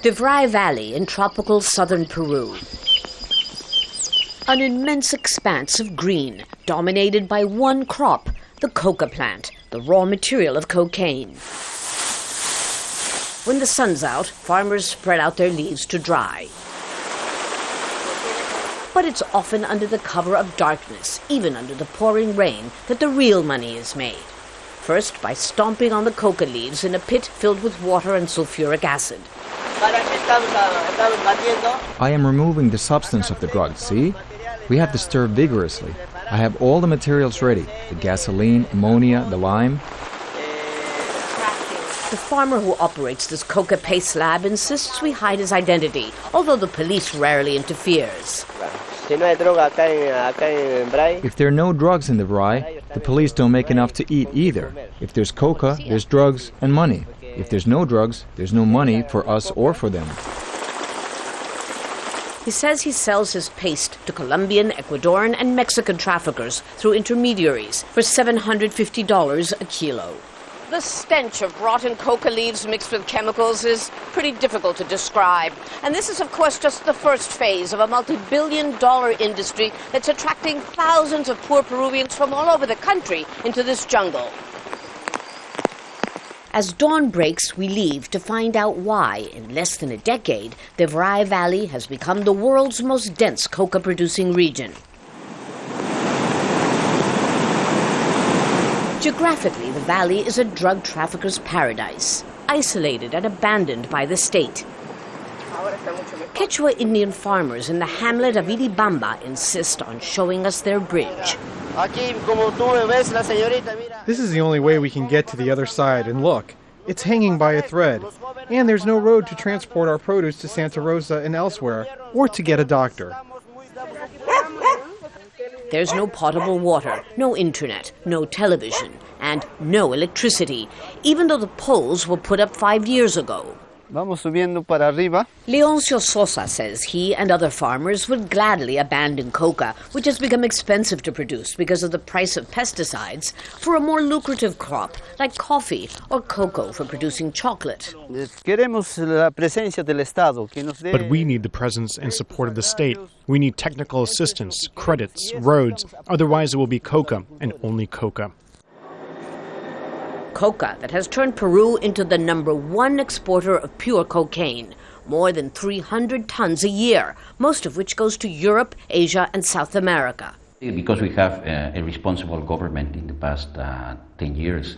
The Vrae Valley in tropical southern Peru. An immense expanse of green, dominated by one crop, the coca plant, the raw material of cocaine. When the sun's out, farmers spread out their leaves to dry. But it's often under the cover of darkness, even under the pouring rain, that the real money is made. First, by stomping on the coca leaves in a pit filled with water and sulfuric acid. I am removing the substance of the drug, see? We have to stir vigorously. I have all the materials ready, the gasoline, ammonia, the lime. The farmer who operates this coca paste lab insists we hide his identity, although the police rarely interferes. If there are no drugs in the Vrae, the police don't make enough to eat either. If there's coca, there's drugs and money. If there's no drugs, there's no money for us or for them. He says he sells his paste to Colombian, Ecuadorian and Mexican traffickers through intermediaries for $750 a kilo. The stench of rotten coca leaves mixed with chemicals is pretty difficult to describe. And this is, of course, just the first phase of a multi-billion-dollar industry that's attracting thousands of poor Peruvians from all over the country into this jungle. As dawn breaks, we leave to find out why, in less than a decade, the Vrae Valley has become the world's most dense coca-producing region. Geographically, the valley is a drug trafficker's paradise, isolated and abandoned by the state. Quechua Indian farmers in the hamlet of Iribamba insist on showing us their bridge. This is the only way we can get to the other side, and look, it's hanging by a thread. And there's no road to transport our produce to Santa Rosa and elsewhere, or to get a doctor. There's no potable water, no internet, no television, and no electricity, even though the poles were put up 5 years ago. Leoncio Sosa says he and other farmers would gladly abandon coca, which has become expensive to produce because of the price of pesticides, for a more lucrative crop like coffee or cocoa for producing chocolate. But we need the presence and support of the state. We need technical assistance, credits, roads. Otherwise it will be coca and only coca. Coca that has turned Peru into the #1 exporter of pure cocaine, more than 300 tons a year, most of which goes to Europe, Asia and South America. Because we have a responsible government in the past 10 years,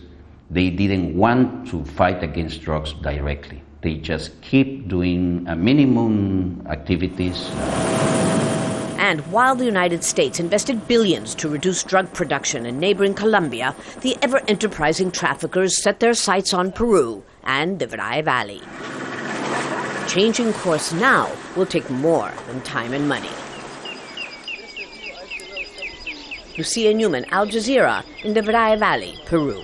they didn't want to fight against drugs directly. They just keep doing minimum activities. And while the United States invested billions to reduce drug production in neighboring Colombia, the ever-enterprising traffickers set their sights on Peru and the Vrae Valley. Changing course now will take more than time and money. Lucia Newman, Al Jazeera, in the Vrae Valley, Peru.